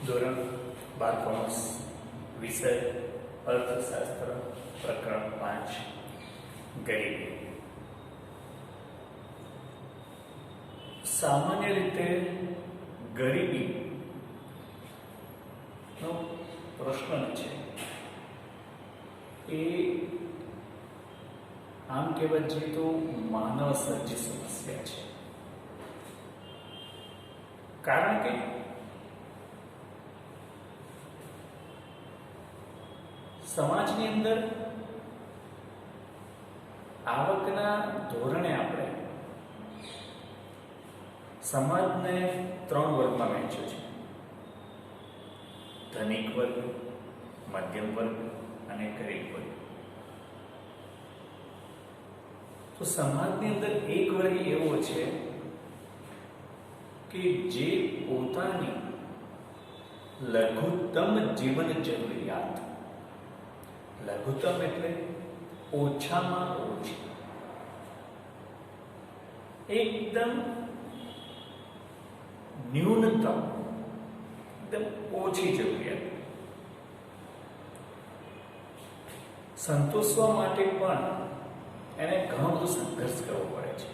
ધોરણ 12 કોમર્સ વિષય અર્થશાસ્ત્ર પ્રકરણ 5 ગરીબી. સામાન્ય રીતે ગરીબી નો પ્રશ્ન છે એ આમ કહેવા જઈએ તો માનવ સર્જિત સમસ્યા છે. કારણ કે સમાજની અંદર આવકના ધોરણે આપણે સમાજને 3 વર્ગમાં વહેંચ્યો છે: ધનિક વર્ગ, મધ્યમ વર્ગ અને ગરીબ વર્ગ. તો સમાજની અંદર એક વર્ગ એવો છે કે જે પોતાની લઘુત્તમ જીવન જરૂરિયાત, લઘુત્તમ એટલે ઓછામાં ઓછી, એકદમ ન્યૂનતમ, એકદમ ઓછી જરૂરિયાત સંતોષવા માટે પણ એને ઘણો બધો સંઘર્ષ કરવો પડે છે.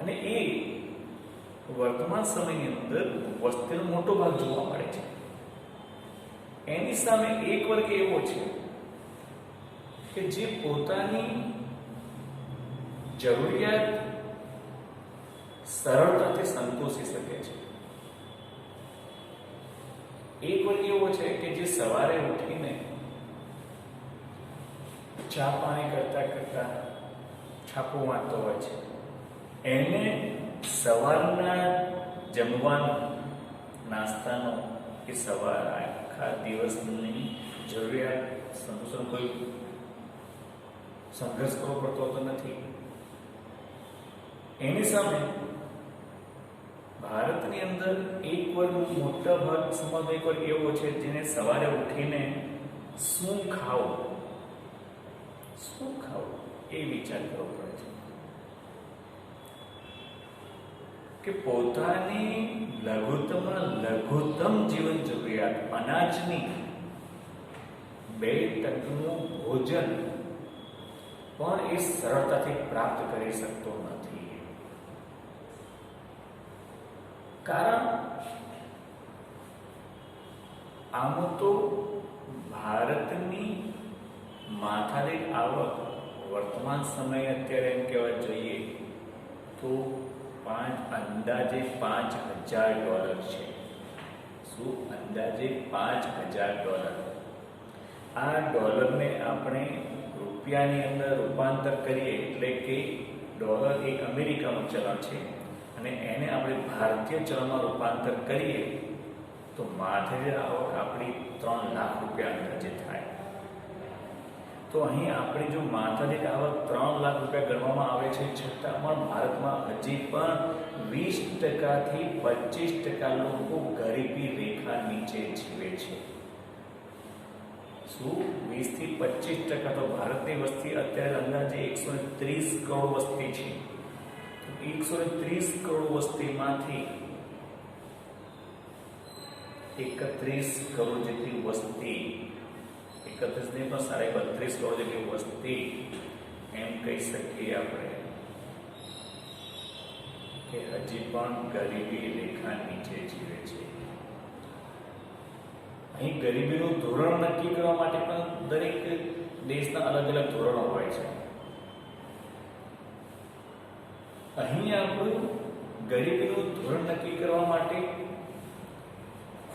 અને એ વર્તમાન સમયની અંદર વસ્તીનો મોટો ભાગ જોવા મળે છે. એની સામે એક વર્ગ એવો છે કે જે પોતાની જરૂરિયાત સરળતાથી સંતોષી શકે છે. એક વર્ગ એવો છે કે જે સવારે ઉઠીને ચા પાણી કરતા કરતા છાપો વાંચતો હોય છે. એને સવારના જમવાનો, નાસ્તાનો કે સવાર આખા દિવસની જરૂરિયાત સંતોષવાનો કોઈ સંઘર્ષ કરવો પડતો હોતો નથી. એની સામે ભારતની અંદર એક વર્ગ, મોટા ભાગ સમાજનો એક વર્ગ એવો છે જેને સવારે ઉઠીને શું ખાવું એ વિચાર કરવો પડે છે કે પોતાની લઘુત્તમ જીવન જરૂરિયાત અનાજની 2 ટંકનું ભોજન પણ એ સરળતાથી પ્રાપ્ત કરી શકતો નથી. કારણ આમ તો ભારતની માથાદીઠ આવક વર્તમાન સમયે અત્યારે એમ કહેવા જોઈએ તો અંદાજે $5,000 છે. શું? અંદાજે $5,000. આ ડોલરને આપણે રૂપિયાની અંદર રૂપાંતર કરીએ એટલે કે ડોલર એક અમેરિકાનું ચલણ છે અને એને આપણે ભારતીય ચલણમાં રૂપાંતર કરીએ તો માથાદીઠ આવક આપણી $3 લાખ અંદાજે થાય. તો અહીં આપણે જો માથાદીઠ આવક $3 લાખ ગણવામાં આવે છે, છતાં પણ ભારતમાં હજી પણ 20% થી 25% લોકો ગરીબી રેખા નીચે જીવે છે. શું? 20 થી 25%? તો ભારતની વસ્તી અત્યારે અંદાજે 130 કરોડ વસ્તી છે. 130 કરોડ વસ્તીમાંથી 31 કરોડ જેટલી વસ્તી, 31 નહીં પણ 32 કરોડ જેટલી વસ્તી એમ કહી શકીએ આપણે કે હજી પણ ગરીબી રેખા નીચે જીવે છે. અહીં ગરીબીનું ધોરણ નક્કી કરવા માટે પણ દરેક દેશના અલગ અલગ ધોરણો હોય છે. અહીં આપણું ગરીબીનું ધોરણ નક્કી કરવા માટે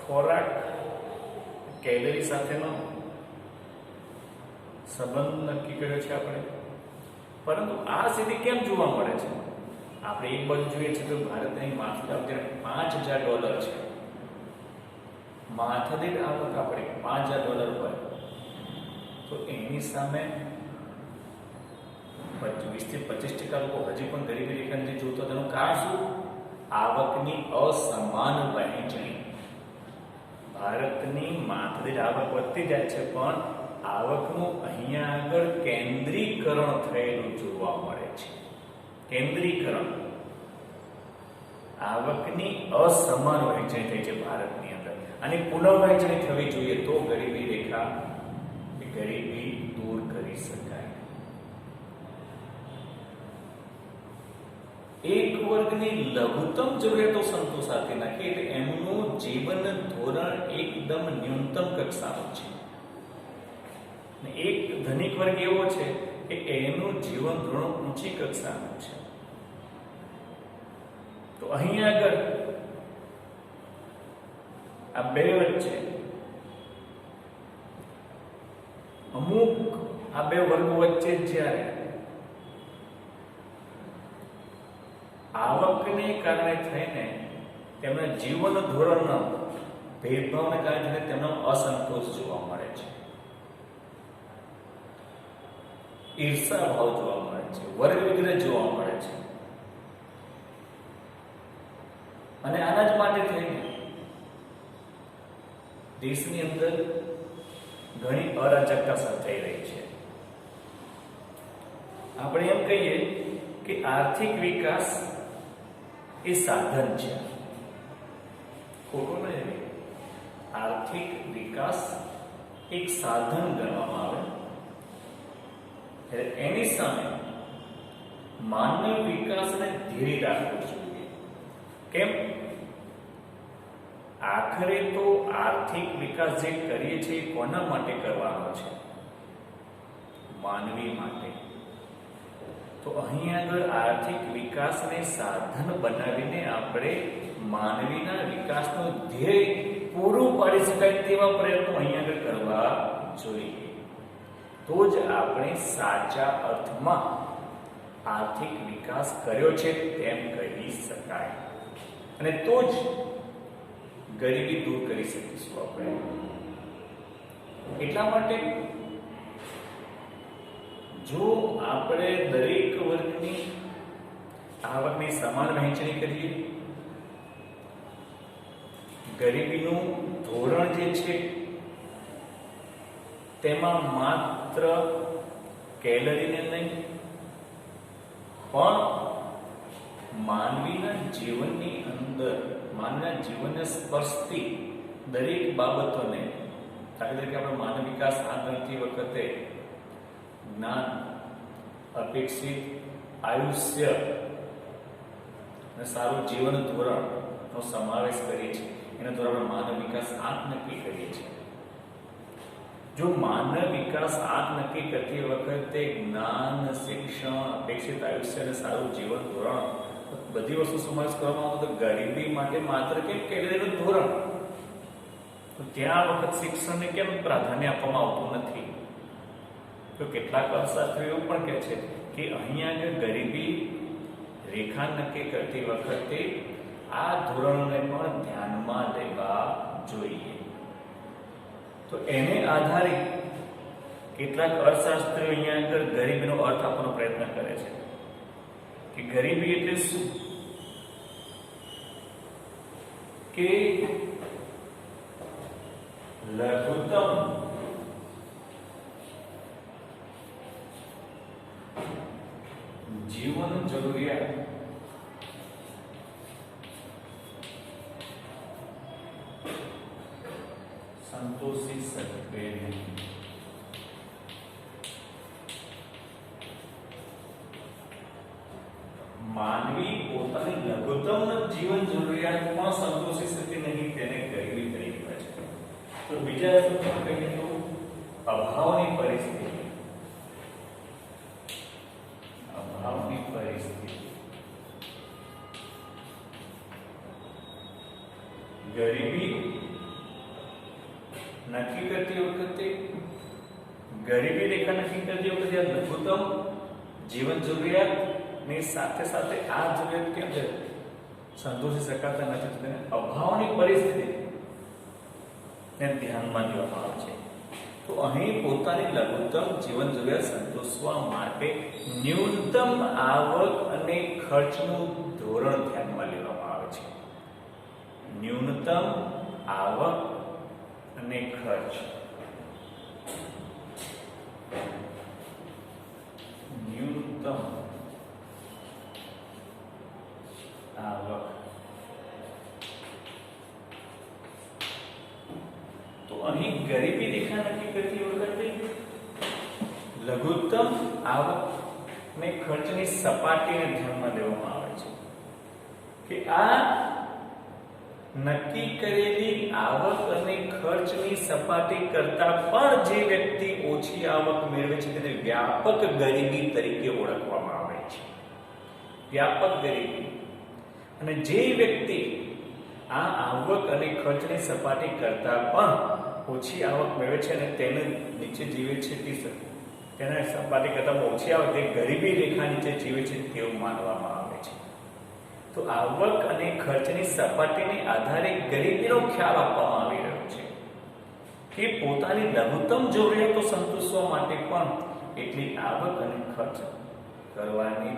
ખોરાક, કેલરી સાથેનો સંબંધ નક્કી કર્યો છે આપણે. પરંતુ આ સ્થિતિ કેમ જોવા મળે છે? આપણે એક બાજુ જોઈએ છીએ તો ભારતની માથાદીઠ $5,000 છે. માથાદીઠ આવક આપણે $5,000 હોય તો એની સામે 20 થી 25% લોકો હજી પણ ગરીબી રેખા નીચે જોતો. તેનું કારણ શું? આવકની અસમાન વહેંચણી. ભારતની માથાદીઠ આવક વધતી જાય છે પણ આવકનું અહીંયા આગળ કેન્દ્રીકરણ થયેલું જોવા મળે છે. કેન્દ્રીકરણ આવકની અસમાન વહેંચણી થઈ છે ભારતની અંદર, અને પુનઃવહેંચણી થવી જોઈએ તો ગરીબી રેખા, ગરીબી દૂર કરી શકાય. એક વર્ગની લઘુત્તમ જરૂરિયાતો સંતોષાતી નથી એટલે એમનું જીવન ધોરણ એકદમ ન્યૂનતમ કક્ષાનું છે. એક ધનિક વર્ગ એવો છે કે એનું જીવન ધોરણ ઊંચી કક્ષાનું છે. તો અહીં આગળ આ બે વચ્ચે અમુક આ બે વર્ગો વચ્ચે જ્યારે આવકને કારણે થઈને તેમના જીવન ધોરણના ભેદભાવને કારણે તેમનો અસંતોષ જોવા મળે છે, ઈર્ષા ભાવ જોવા મળે છે, વર્ગ વિગ્રહ જોવા મળે છે. અને આના જ માટે થઈને દેશની અંદર ઘણી અરાજકતા સર્જાઈ રહી છે. આપણે એમ કહીએ કે આર્થિક વિકાસ એ સાધન છે, ખોટું નહીં. આર્થિક વિકાસ એક સાધન ગણવામાં આવે, એની સામે માનવ વિકાસને ધીરે રાખવું જોઈએ. કેમ? આખરે તો આર્થિક વિકાસ જે કરીએ છીએ કોના માટે કરવાનો છે? માનવી માટે. તો અહીં આગળ આર્થિક વિકાસને સાધન બનાવીને આપણે માનવીના વિકાસનો ધ્યેય પૂરું પાડી શકાય તેવા પ્રયત્નો અહીં આગળ કરવા જોઈએ. તો જ આપણે સાચા અર્થમાં આર્થિક વિકાસ કર્યો છે તેમ કહી શકાય, અને તો જ ગરીબી દૂર કરી શકીશું આપણે. એટલા માટે જો આપણે દરેક વર્ગની આવકની સમાન વહેંચણી કરીએ, ગરીબીનું ધોરણ જે છે તેમાં માત્ર કેલરીને નહીં પણ માનવીના જીવનની અંદર, માનવીના જીવનને સ્પર્શતી દરેક બાબતોને, દાખલા તરીકે આપણે માનવ વિકાસ આંદોલનથી વખતે જ્ઞાન, અપેક્ષિત આયુષ્ય અને સારું જીવન ધોરણનો સમાવેશ કરીએ છીએ. એના દ્વારા આપણે માનવ વિકાસ આંક નક્કી કરીએ છીએ. જો માનવ વિકાસ આંક નક્કી કરતી વખતે જ્ઞાન, શિક્ષણ, અપેક્ષિત આયુષ્ય અને સારું જીવન ધોરણ બધી વસ્તુ સમાવેશ કરવામાં આવે તો ગરીબી માટે માત્ર કેમ કેલરીનું ધોરણ, તો ત્યાં વખત શિક્ષણને કેમ પ્રાધાન્ય આપવામાં આવતું નથી? તો કેટલાક અર્થશાસ્ત્રીઓ પણ કહે છે કે અહીંયા આગળ ગરીબી રેખા નક્કી કરતી વખતે આ ધોરણોને પણ ધ્યાનમાં લેવા જોઈએ. તો એને આધારે કેટલાક અર્થશાસ્ત્રીઓ અહીંયા આગળ ગરીબીનો અર્થ આપવાનો પ્રયત્ન કરે છે કે ગરીબી એટલે શું? કે લઘુત્તમ જીવન જરૂરિયાત સંતોષી શકે નહીં. માનવી પોતાની લઘુત્તમ જીવન જરૂરિયાત પણ સંતોષી શકે નહીં તેને ગરીબી તરીકે કહે છે. તો બીજા શબ્દોમાં કહીએ તો અભાવની પરિસ્થિતિ, અભાવની પરિસ્થિતિ ગરીબી નક્કી કરતી વખતે, ગરીબી રેખા નક્કી કરતી વખતે લઘુત્તમ જીવન જરૂરિયાત ની સાથે સાથે આ જરૂરિયાત કેમ છે સંતોષી શકાતા નથી, તેને અભાવની પરિસ્થિતિ ને ધ્યાનમાં લેવામાં આવે છે. તો અહીં પોતાની લઘુત્તમ જીવન જરૂરિયાત સંતોષવા માટે ન્યૂનતમ આવક અને ખર્ચનું ધોરણ ધ્યાનમાં લેવામાં આવે છે. ન્યૂનતમ આવક અને ખર્ચ, ન્યૂનતમ આવક અહીં ગરીબી રેખા નક્કી કરતી વખતે લઘુત્તમ આવક ને ખર્ચની સપાટીને ધ્યાનમાં લેવામાં આવે છે કે આ નક્કી કરેલી આવક અને ખર્ચની સપાટી કરતા પણ જે વ્યક્તિ ઓછી આવક મેળવે છે તેને વ્યાપક ગરીબી તરીકે ઓળખવામાં આવે છે. વ્યાપક ગરીબી. અને જે વ્યક્તિ આ આવક અને ખર્ચની સપાટી કરતા પણ ઓછી આવક મેળવે છે અને તેને નીચે જીવે છે તેના સપાટી કરતા ઓછી આવક તે ગરીબી રેખા નીચે જીવે છે તેવું માનવામાં આવે છે. તો આવક અને ખર્ચની સપાટીને આધારે ગરીબીનો ખ્યાલ આપવામાં આવી રહ્યો છે કે પોતાની લઘુત્તમ જરૂરિયાતો સંતોષવા માટે પણ એટલી આવક અને ખર્ચ કરવાની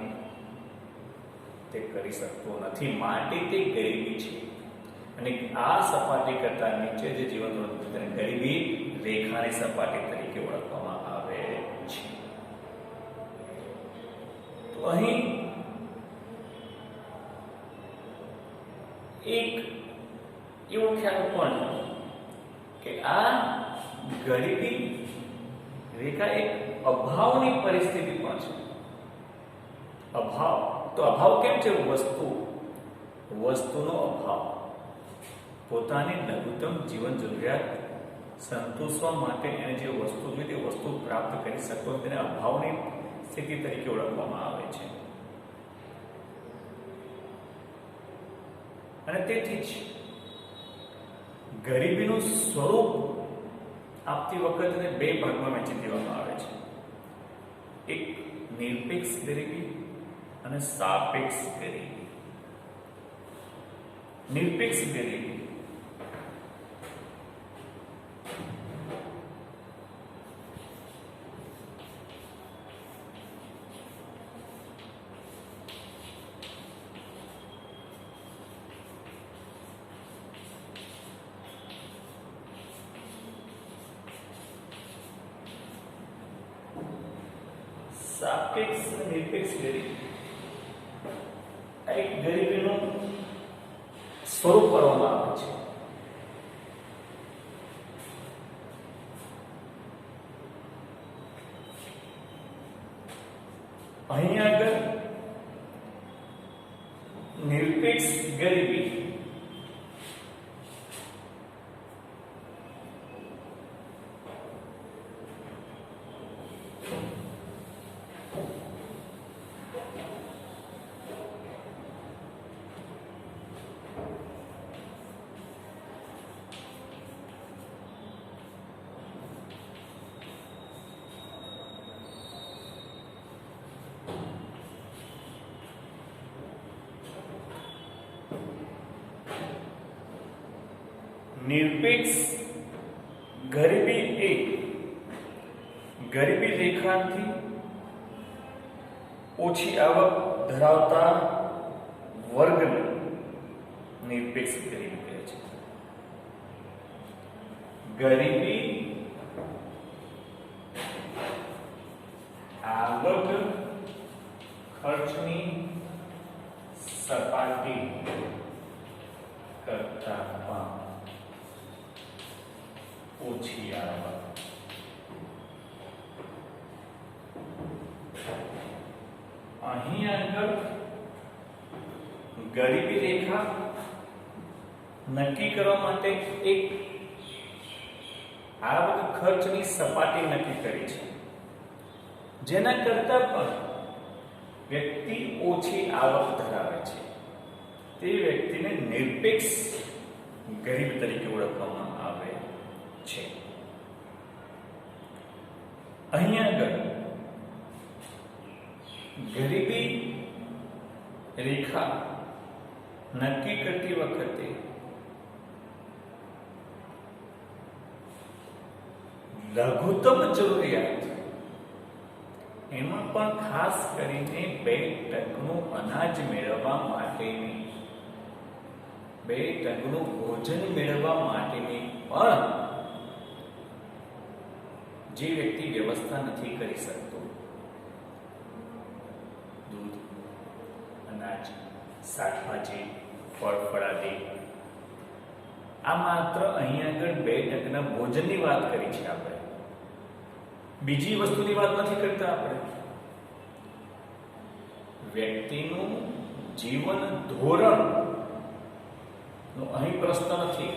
તે કરી શકતો નથી, માટે તે ગરીબી છે. અને આ સપાટી કરતા નીચે જે જીવન ધોરણ છે તેને ગરીબી રેખાની સપાટી તરીકે ઓળખવામાં આવે છે. તો અહીં એક એવો ખ્યાલ પણ કે આ ગરીબી રેખા એક અભાવની પરિસ્થિતિ પણ છે. અભાવ. તો અભાવ કેમ છે? વસ્તુનો અભાવ. પોતાની લઘુત્તમ જીવન જરૂરિયાત સંતોષવા માટે એને જે વસ્તુ જોઈએ તે વસ્તુ પ્રાપ્ત કરી શકતો તેને અભાવની સ્થિતિ તરીકે ઓળખવામાં આવે છે. અને તેથી જ ગરીબીનું સ્વરૂપ આપતી વખતે બે ભાગમાં વહેંચી દેવામાં આવે છે. એક નિરપેક્ષ ગરીબી અને સાપેક્ષ ગરીબી. નિરપેક્ષ ગરીબી સાપેક્ષ અને નિરપેક્ષ ગરીબી એક ગરીબીનું સ્વરૂપ કરવામાં આવે છે. અહીં આગળ નિરપેક્ષ ગરીબી નિરપેક્ષ ગરીબી એ ગરીબી રેખાથી ઓછી આવક ધરાવતા વર્ગને નિરપેક્ષ ગરીબી કહે છે. ગરીબી આવક ખર્ચની સપાટી કરતા પણ ઓછી આવક. અહીં આગળ ગરીબી રેખા નક્કી કરવા માટે એક આવક ખર્ચની સપાટી નક્કી કરી છે, જેના કરતા પણ વ્યક્તિ ઓછી આવક ધરાવે છે તે વ્યક્તિને નિરપેક્ષ ગરીબ તરીકે ઓળખવામાં આવે છે. અહીં આગળ ગરીબી રેખા નક્કી કરતી વખતે લઘુત્તમ જરૂરિયાત એમાં પણ ખાસ કરીને 2 ટકનું અનાજ મેળવવા માટેની 2 ટકનું ભોજન મેળવવા માટેની પણ જે વ્યક્તિ વ્યવસ્થા નથી કરી શકતો, દૂધ, અનાજ, શાકભાજી, ફળ ફળાદી આ માત્ર અહીંયા આગળ 2% ભોજનની વાત કરી છે આપણે, બીજી વસ્તુની વાત નથી કરતા આપણે. વ્યક્તિનું જીવન ધોરણ નો અહીં પ્રશ્ન નથી,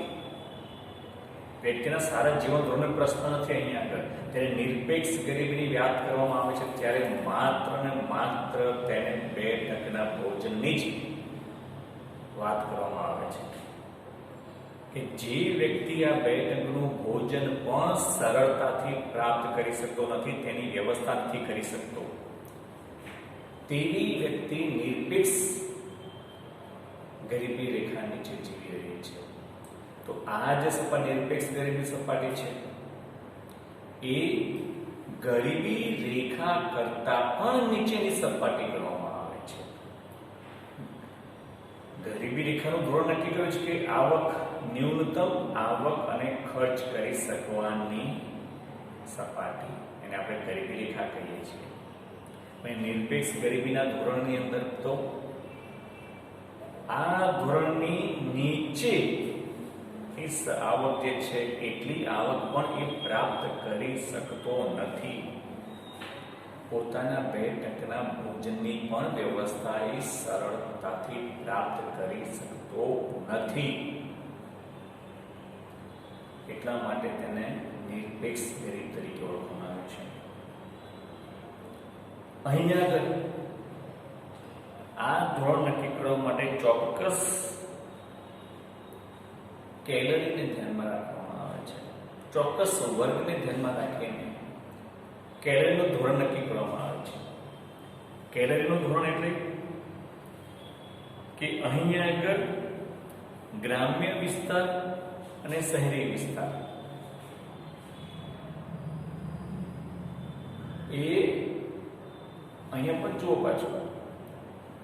વ્યક્તિના સારા જીવન ધોરણનો પ્રશ્ન નથી અહીંયા આગળ. ત્યારે નિરપેક્ષ ગરીબીની વાત કરવામાં આવે છે ત્યારે માત્ર ને માત્ર તેને 2% ભોજનની જ વાત કરવામાં આવે છે કે જે વ્યક્તિ આ 2%નું ભોજન પણ સરળતાથી પ્રાપ્ત કરી શકતો નથી, તેની વ્યવસ્થા નથી કરી શકતો, તેવી વ્યક્તિ નિરપેક્ષ ગરીબી રેખા નીચે જીવી રહી છે. તો આ જે નિરપેક્ષ ગરીબી સપાટી છે એ ગરીબી રેખા કરતા પણ નીચેની સપાટી ગણવામાં આવે છે. ગરીબી રેખાનું ધોરણ નક્કી કર્યું છે કે આવક, ન્યૂનતમ આવક અને ખર્ચ કરી શકવાની સપાટી, એને આપણે ગરીબી રેખા કહીએ છીએ. નિરપેક્ષ ગરીબીના ધોરણની અંદર તો આ ધોરણની નીચે આવક જે છે એટલી આવક પણ એ પ્રાપ્ત કરી શકતો નથી. પોતાના 2% ભોજનની પણ વ્યવસ્થા એ સરળતાથી પ્રાપ્ત કરી શકતો નથી. એટલા માટે તેને નિરપેક્ષ ગરીબ તરીકે ઓળખવામાં આવે છે. અહીંયા આગળ આ ધોરણ નક્કી કરવા માટે ચોક્કસ કેલરીને ધ્યાનમાં રાખવામાં આવે છે. ચોક્કસ વર્ગને ધ્યાનમાં રાખીને કેલરીનું ધોરણ નક્કી કરવામાં આવે છે. કેલરીનું ધોરણ એટલે કે અહીંયા આગળ ગ્રામ્ય વિસ્તાર અને શહેરી વિસ્તાર એ અહીંયા પણ જુઓ પાછું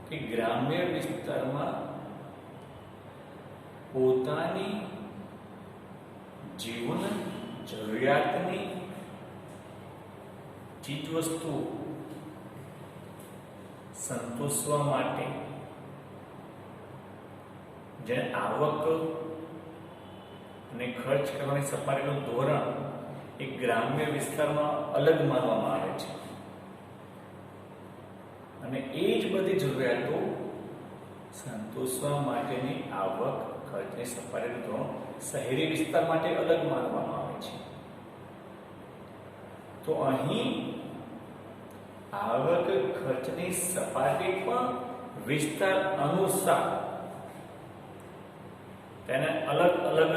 કે ગ્રામ્ય વિસ્તારમાં પોતાની જીવન જરૂરિયાતની ચીજવસ્તુ સંતોષવા માટે જેને આવક અને ખર્ચ કરવાની સપાટીનું ધોરણ એ ગ્રામ્ય વિસ્તારમાં અલગ માનવામાં આવે છે અને એ જ બધી જરૂરિયાતો સંતોષવા માટેની આવક ખર્ચની સપાટીનું ધોરણ શહેરી વિસ્તાર માટે અલગ માનવામાં આવે છે. તો અહીં આવક ખર્ચની સપાટી પણ વિસ્તાર અનુસાર તેને અલગ અલગ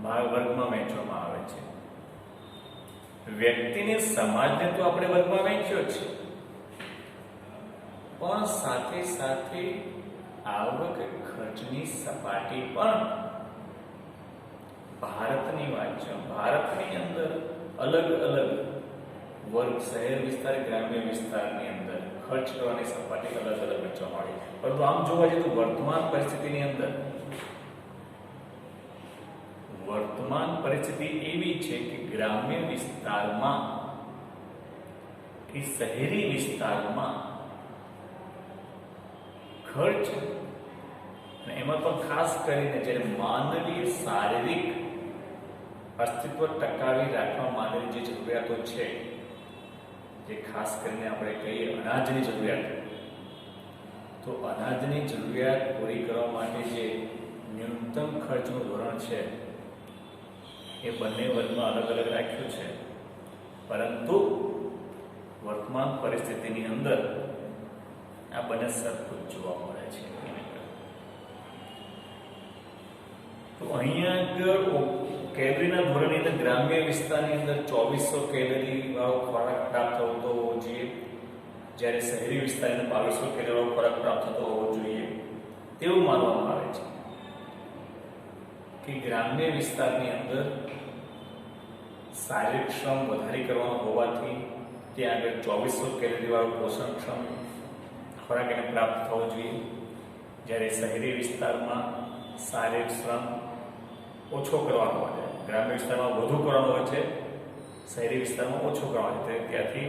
વર્ગમાં વહેંચવામાં આવે છે. વ્યક્તિને, સમાજને તો આપણે વર્ગમાં વહેંચ્યો છે, પણ સાથે સાથે આવક ખર્ચની સપાટી પણ ભારતની વાત છે. ભારતની અંદર અલગ અલગ વર્ગ, શહેર વિસ્તાર, ગ્રામ્ય વિસ્તારની અંદર ખર્ચ કરવાની સપાટી અલગ અલગ વહેંચવામાં આવી. પરંતુ આમ જોવા જઈએ તો વર્તમાન પરિસ્થિતિ એવી છે કે ગ્રામ્ય વિસ્તારમાં કે શહેરી વિસ્તારમાં ખર્ચ અને એમાં પણ ખાસ કરીને જ્યારે માનવીય શારીરિક અસ્તિત્વ ટકાવી રાખવા માટેની જે જરૂરિયાતો છે, જે ખાસ કરીને આપણે કહીએ અનાજની જરૂરિયાત, તો અનાજની જરૂરિયાત પૂરી કરવા માટે જે ન્યૂનતમ ખર્ચનું ધોરણ છે એ બંને વર્ગમાં અલગ અલગ રાખ્યું છે. પરંતુ વર્તમાન પરિસ્થિતિની અંદર આ બંને સરખું જોવા મળે છે. તો અહીંયા આગળ કેલરીના ધોરણની અંદર ગ્રામ્ય વિસ્તારની અંદર 2400 કેલરી વાળો ખોરાક પ્રાપ્ત થતો હોવો જોઈએ, જ્યારે શહેરી વિસ્તારની અંદર 2200 કેલરી વાળો ખોરાક પ્રાપ્ત થતો હોવો જોઈએ તેવું માનવામાં આવે છે. કે ગ્રામ્ય વિસ્તારની અંદર શારીરિક શ્રમ વધારે કરવાનો હોવાથી ત્યાં આગળ 2400 કેલરી વાળો પોષણક્ષમ ખોરાક એને પ્રાપ્ત થવો જોઈએ, જ્યારે શહેરી વિસ્તારમાં શારીરિક શ્રમ ઓછો કરવાનો હોય છે, ગ્રામ્ય વિસ્તારમાં વધુ કરવાનો હોય છે, શહેરી વિસ્તારમાં ઓછો કરવાનો હોય છે. ત્યાંથી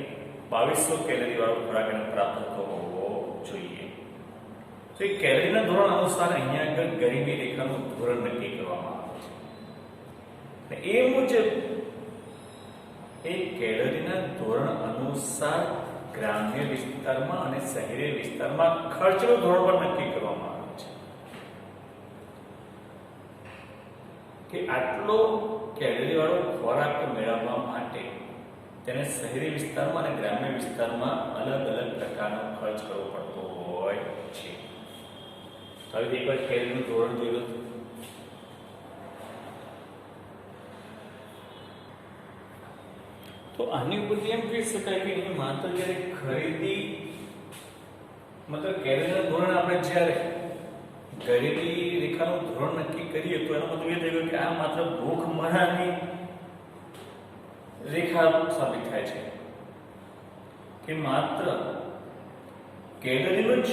2200 કેલરી વાળો ખોરાક એને પ્રાપ્ત થતો હોવો જોઈએ. તો એ કેલરીના ધોરણ અનુસાર અહીંયા આગળ ગરીબી રેખાનું ધોરણ નક્કી કરવામાં આવે છે. એ મુજબ એ કેલરીના ધોરણ અનુસાર ગ્રામ્ય વિસ્તારમાં અને શહેરી વિસ્તારમાં ખર્ચનું ધોરણ પણ નક્કી કરવામાં આવે છે કે આટલો કેલરી વાળો ખોરાક મેળવવા માટે તેને શહેરી વિસ્તારમાં અને ગ્રામ્ય વિસ્તારમાં અલગ અલગ પ્રકારનો ખર્ચ કરવો પડતો હોય છે. હવે એકવાર કેલરીનું ધોરણ જોઈ લો. તો આની ઉપરથી એમ કહી શકાય કે અહીં માત્ર જ્યારે ખરીદી મતલબ કેલરીનું ધોરણ આપણે જ્યારે ગરીબી રેખાનું ધોરણ નક્કી કરીએ તો એનો મતલબ એ થયો કે આ માત્ર ભૂખમરાની રેખા સાબિત થાય છે કે માત્ર કેલરીનું જ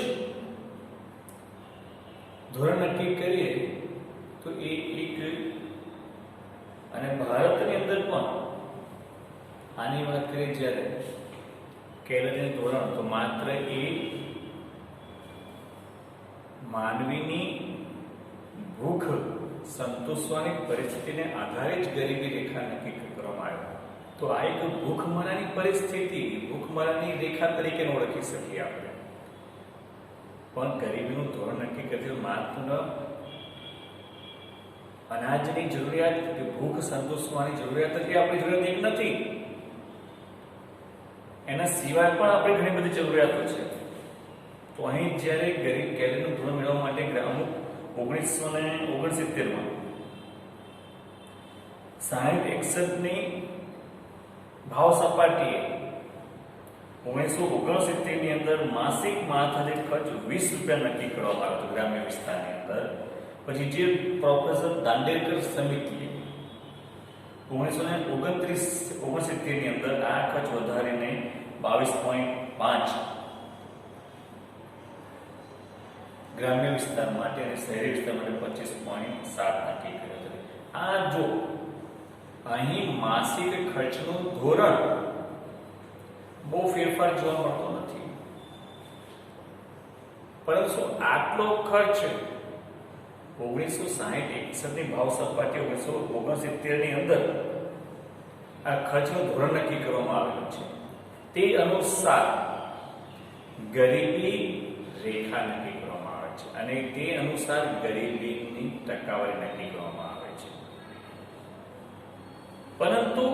ધોરણ નક્કી કરીએ તો એ એક અને ભારતની અંદર પણ આની વાત કરીએ જ્યારે કેલરીનું ધોરણ તો માત્ર એ માનવીની ભૂખ સંતોષવાની પરિસ્થિતિને આધારે જ ગરીબી રેખા નક્કી કરવામાં આવે. તો આ એક ભૂખમરાની પરિસ્થિતિ ભૂખમરાની રેખા તરીકે ઓળખી શકીએ આપણે. પણ ગરીબીનું ધોરણ નક્કી કરતી માત્ર અનાજની જરૂરિયાત કે ભૂખ સંતોષવાની જરૂરિયાત જ આપણી જરૂરિયાત એક નથી. એના સિવાય પણ આપણે ઘણી બધી જરૂરિયાતો છે. તો અહીં જ્યારે ગરીબ કેલરીનું ધોરણ મેળવવા માટે અમુક 1969 માં 60-61ની ભાવ સપાટીએ 1969 ની અંદર માસિક માથાદીઠ ખર્ચ 20 રૂપિયા નક્કી કરવામાં આવ્યો હતો ગ્રામ્ય વિસ્તારની અંદર. પછી જે પ્રોફેસર દાંડેકર સમિતિએ 1969 ની અંદર આ ખર્ચ વધારીને 22.5 ગ્રામ્ય વિસ્તાર માટે અને શહેરી વિસ્તાર માટે 25.7 નક્કી કર્યો હતો. આ જો અહીં માસિક ખર્ચનું ધોરણ બહુ ફેરફાર જોવા મળતો નથી, પરંતુ આટલો ખર્ચ 1960-61 ની ભાવ સપાટી 1969 ની અંદર આ ખર્ચનું ધોરણ નક્કી કરવામાં આવેલું છે. તે અનુસાર ગરીબી રેખા નક્કી કરવામાં આવે છે અને તે અનુસાર ગરીબીની ટકાવારી નક્કી કરવામાં આવે છે. પરંતુ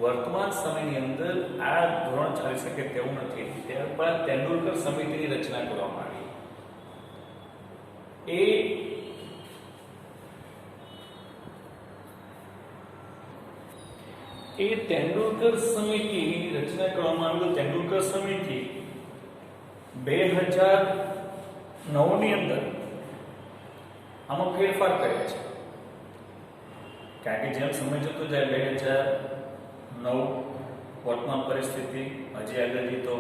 વર્તમાન સમયની અંદર આ ધોરણ ચાલી શકે તેવું નથી. ત્યારબાદ તેંડુલકર સમિતિની રચના કરવામાં આવી. એ તેંડુલકર સમિતિની રચના કરવામાં આવી. તેંડુલકર સમિતિ 2009 ની અંદર આમાં ફેરફાર કર્યા છે. કારણ કે જેમ સમય જતો જાય 2009 વર્તમાન પરિસ્થિતિ હજી આગળ જતો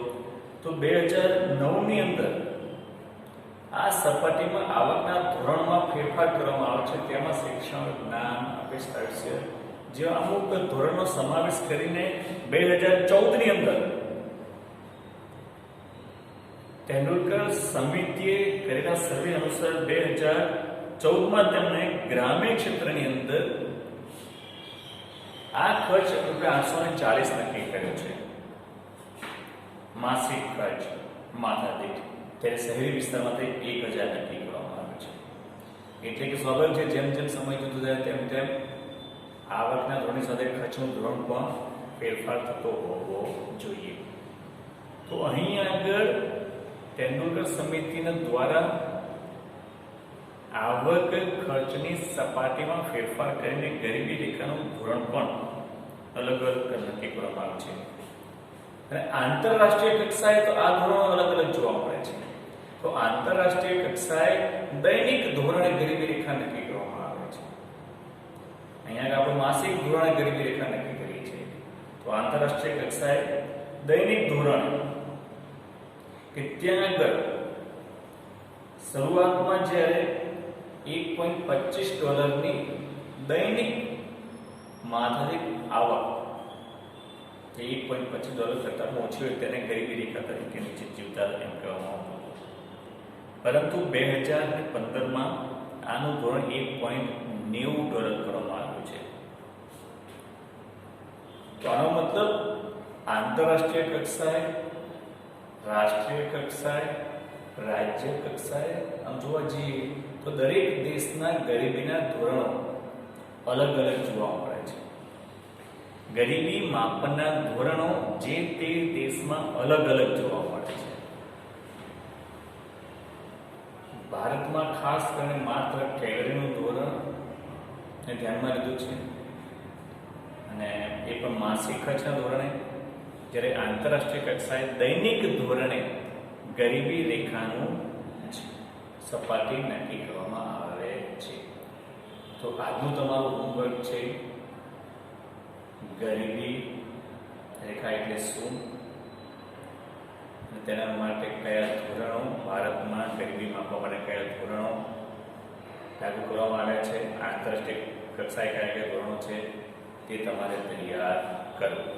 તો 2009 ની અંદર આ સપાટીમાં આવકના ધોરણમાં ફેરફાર કરવામાં આવે છે. તેમાં શિક્ષણ, જ્ઞાન, અભ્યાસ જે અમુક ધોરણનો સમાવેશ કરીને 2014 ની અંદર તેંડુલકર સમિતિએ કરેલા સર્વે અનુસાર 2014 માં તેમણે ગ્રામીણ ક્ષેત્રની અંદર આ ખર્ચ ₹840 નક્કી કર્યો છે માસિક ખર્ચ માથાદીઠ. ત્યારે શહેરી વિસ્તારમાં તે 1000 નક્કી કરવામાં આવે છે. એટલે કે સ્વાભાવિક છે જેમ જેમ સમય જતો જાય તેમ તેમ આવકના ધોરણની સાથે ખર્ચનું ધોરણ પણ ફેરફાર થતો હોવો જોઈએ. તો અહીં આગળ તેંડુલકર સમિતિના દ્વારા આવક ખર્ચની સપાટીમાં ફેરફાર કરીને ગરીબી રેખાનું ધોરણ પણ અલગ અલગ નક્કી કરવામાં આવે છે. અને આંતરરાષ્ટ્રીય કક્ષાએ તો આ ધોરણો અલગ અલગ જોવા મળે છે. તો આંતરરાષ્ટ્રીય કક્ષાએ દૈનિક ધોરણે ગરીબી રેખા નક્કી કરવામાં આવે છે. અહીંયા આપણે માસિક ધોરણે ગરીબી રેખા નક્કી કરીએ છીએ. તો આંતરરાષ્ટ્રીય કક્ષાએ દૈનિક ધોરણે કે ત્યાં આગળ શરૂઆતમાં જ્યારે $1.25 દૈનિક માથાદીઠ આવક જે $1.25 કરતાં ઓછી હોય તેને ગરીબી રેખા તરીકે નીચે જીવતા એમ કહેવામાં આવતું. પરંતુ 2015માં આનું ધોરણ $1.90 કરવામાં આવ્યું છે. તો આનો મતલબ આંતરરાષ્ટ્રીય કક્ષાએ, રાષ્ટ્રીય કક્ષાએ, રાજ્ય કક્ષાએ આમ જોવા જઈએ તો દરેક દેશના ગરીબીના ધોરણો અલગ અલગ જોવા મળે છે. ગરીબી માપનના ધોરણો જે તે દેશમાં અલગ અલગ જોવા મળે છે. ભારતમાં ખાસ કરીને માત્ર કેલરીનું ધોરણ ધ્યાનમાં લીધું છે અને એ પણ માસિક ખર્ચના ધોરણે, જ્યારે આંતરરાષ્ટ્રીય કક્ષાએ દૈનિક ધોરણે ગરીબી રેખાનું સપાટી નક્કી કરવામાં આવે છે. તો આજનું તમારું હોમવર્ક છે ગરીબી રેખા એટલે શું, તેના માટે કયા ધોરણો, ભારતમાં ગરીબી માપવા માટે કયા ધોરણો લાગુ કરવામાં આવ્યા છે, આંતરરાષ્ટ્રીય કક્ષાએ કયા કયા ધોરણો છે તે તમારે તૈયાર કરવું.